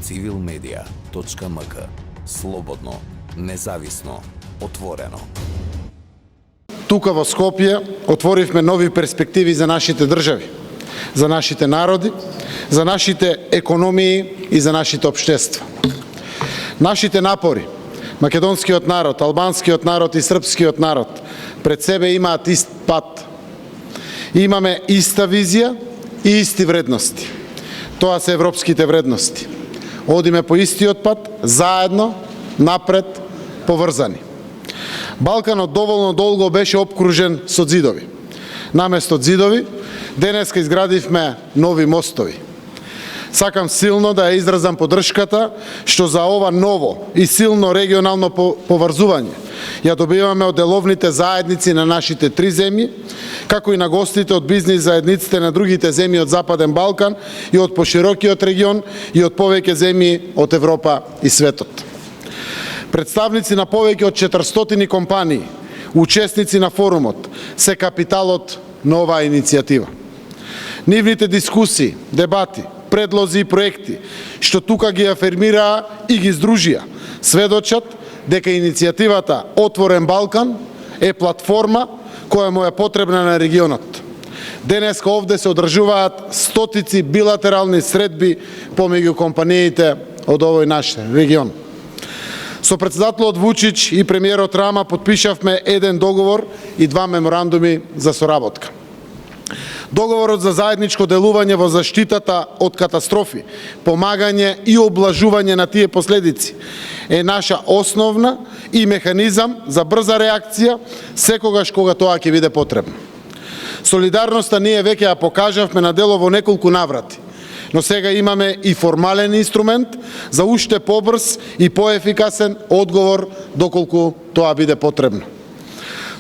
civilmedia.mk. Слободно, независно, отворено. Тука во Скопје отворивме нови перспективи за нашите држави, за нашите народи, за нашите економии и за нашите општества. Нашите напори, македонскиот народ, албанскиот народ и српскиот народ, пред себе имаат ист пат. Имаме иста визија и исти вредности. Тоа се европските вредности. Одиме по истиот пат, заедно, напред, поврзани. Балканот доволно долго беше обкружен со ѕидови. Наместо ѕидови, денеска изградивме нови мостови. Сакам силно да ја изразам поддршката што за ова ново и силно регионално поврзување ја добиваме од деловните заедници на нашите три земји, како и на гостите од бизнис заедниците на другите земји од Западен Балкан и од поширокиот регион и од повеќе земји од Европа и светот. Представници на повеќе од 400 компании, учесници на форумот, се капиталот на оваа иницијатива. Нивните дискусии, дебати, предлози и проекти, што тука ги афирмираа и ги здружија, сведочат дека иницијативата Отворен Балкан е платформа која му е потребна на регионот. Денеска овде се одржуваат стотици билатерални средби помеѓу компаниите од овој наш регион. Со председателот Вучич и премиерот Рама подпишавме еден договор и два меморандуми за соработка. Договорот за заедничко делување во заштитата од катастрофи, помагање и облажување на тие последици е наша основна и механизам за брза реакција секогаш кога тоа ќе биде потребно. Солидарноста ние веќе ја покажавме на дело во неколку наврати, но сега имаме и формален инструмент за уште побрз и поефикасен одговор доколку тоа биде потребно.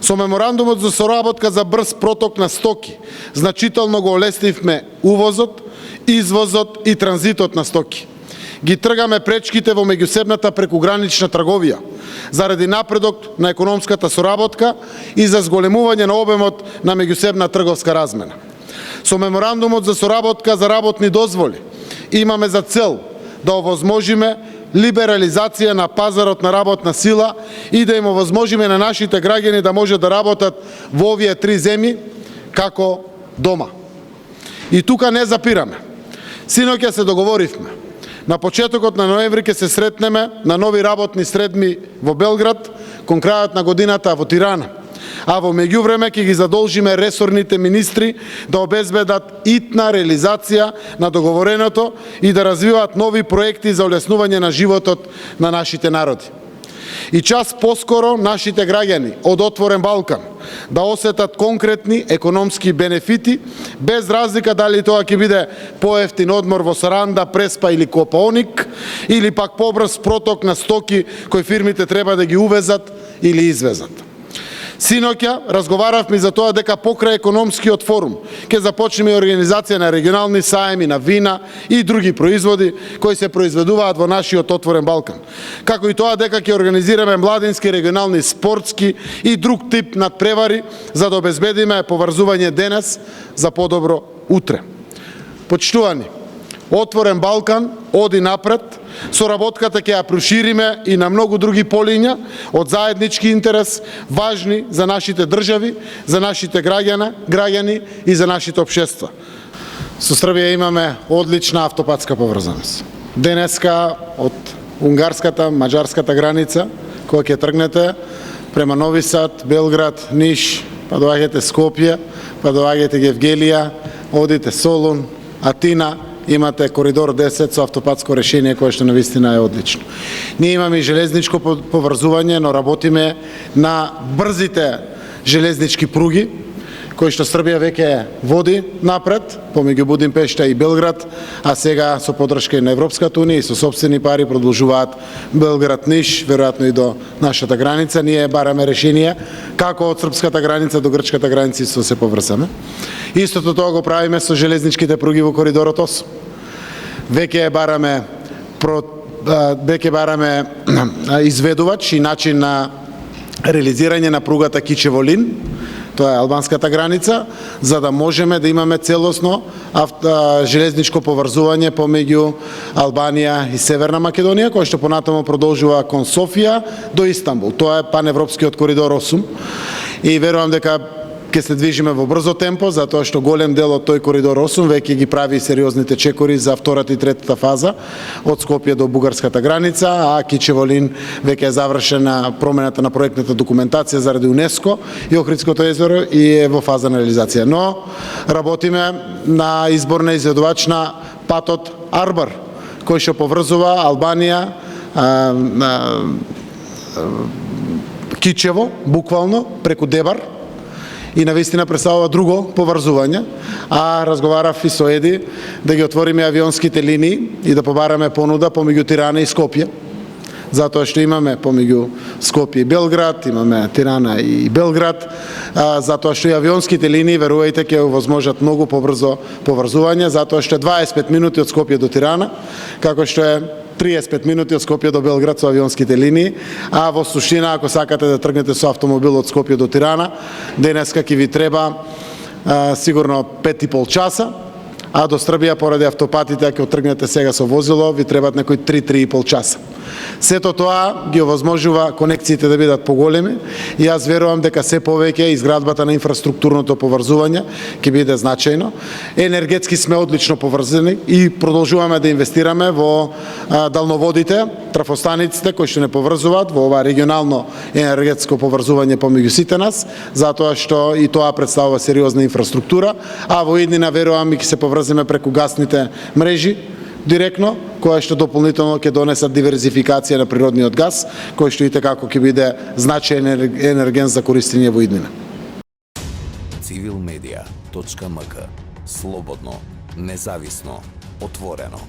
Со меморандумот за соработка за брз проток на стоки, значително го олеснивме увозот, извозот и транзитот на стоки. Ги тргаме пречките во меѓусебната прекугранична трговија, заради напредок на економската соработка и за зголемување на обемот на меѓусебна трговска размена. Со меморандумот за соработка за работни дозволи имаме за цел да овозможиме либерализација на пазарот на работна сила и да им овозможиме на нашите граѓани да може да работат во овие три земји како дома. И тука не запираме. Синоќа се договоривме. На почетокот на ноември ќе се сретнеме на нови работни средби во Белград, кон крајот на годината во Тирана. А во меѓувреме ќе ги задолжиме ресорните министри да обезбедат итна реализација на договореното и да развиваат нови проекти за олеснување на животот на нашите народи. И час поскоро нашите граѓани од Отворен Балкан да осетат конкретни економски бенефити, без разлика дали тоа ќе биде поевтин одмор во Саранда, Преспа или Копаоник, или пак побрз проток на стоки кои фирмите треба да ги увезат или извезат. Синоќа разговаравме за тоа дека покрај економскиот форум ќе започнеме организација на регионални саеми на вина и други производи кои се произведуваат во нашиот Отворен Балкан. Како и тоа дека ќе организираме младински, регионални, спортски и друг тип надпревари за да обезбедиме поврзување денес за подобро утре. Почитувани, Отворен Балкан оди напред, соработката ќе ја прошириме и на многу други полиња од заеднички интерес, важни за нашите држави, за нашите граѓани и за нашите општества. Со Србија имаме одлична автопатска поврзаност. Денеска од унгарската, маđарската граница, кога ќе тргнете према Нови Сад, Белград, Ниш, па доаѓате Скопје, па доаѓате Гевгелија, одите Солун, Атина, имате коридор 10 со автопатско решение кое што навистина е одлично. Ние имаме и железничко поврзување, но работиме на брзите железнички пруги, кои што Србија веќе води напред, помеѓу Будимпешта и Белград, а сега со поддршка и на Европската унија и со сопствени пари продолжуваат Белград-Ниш, веројатно и до нашата граница. Ние бараме решение како од српската граница до грчката граница со се поврзаме. Истото тоа го правиме со железничките пруги во коридорот 8. Веќе бараме изведувач и начин на реализирање на пругата Кичево-Лин, тоа е албанската граница, за да можеме да имаме целосно железничко поврзување помеѓу Албанија и Северна Македонија, кој што понатаму продолжува кон Софија до Истанбул. Тоа е паневропскиот коридор 8 и верувам дека ќе се движиме во брзо темпо, затоа што голем дел од тој коридор 8 веќе ги прави сериозните чекори за втората и третата фаза од Скопје до бугарската граница, а Кичево-Лин веќе е завршена промената на проектната документација заради УНЕСКО и Охридското езеро и е во фаза на реализација. Но работиме на избор на изведувач на патот Арбар, кој што поврзува Албанија, Кичево, буквално, преку Дебар, и навистина представува друго поврзување, а разговарав и со Еди да ги отвориме авионските линии и да побараме понуда помеѓу Тирана и Скопје, затоа што имаме помеѓу Скопје и Белград, имаме Тирана и Белград, затоа што и авионските линии, верувајте, ќе овозможат многу побрзо поврзување, затоа што е 25 минути од Скопје до Тирана, како што е 35 минути од Скопје до Белград со авионските линии, а во суштина, ако сакате да тргнете со автомобил од Скопје до Тирана, денеска ќе ви треба сигурно 5,5 часа, а до Србија поради автопатите, ако тргнете сега со возило, ви требат некои 3-3,5 часа. Сето тоа ги овозможува конекциите да бидат поголеми и јас верувам дека се повеќе изградбата на инфраструктурното поврзување ќе биде значајно. Енергетски сме одлично поврзани и продолжуваме да инвестираме во далноводите, трафостаниците кои што не поврзуваат во ова регионално енергетско поврзување помеѓу сите нас, затоа што и тоа представува сериозна инфраструктура, а во иднина верувам и ќе се поврзиме преку гасните мрежи директно, која што дополнително ќе донесат диверзификација на природниот газ, кој што и како ќе биде значајен енерген за користење во иднина. Civilmedia.mk. Слободно, независно, отворено.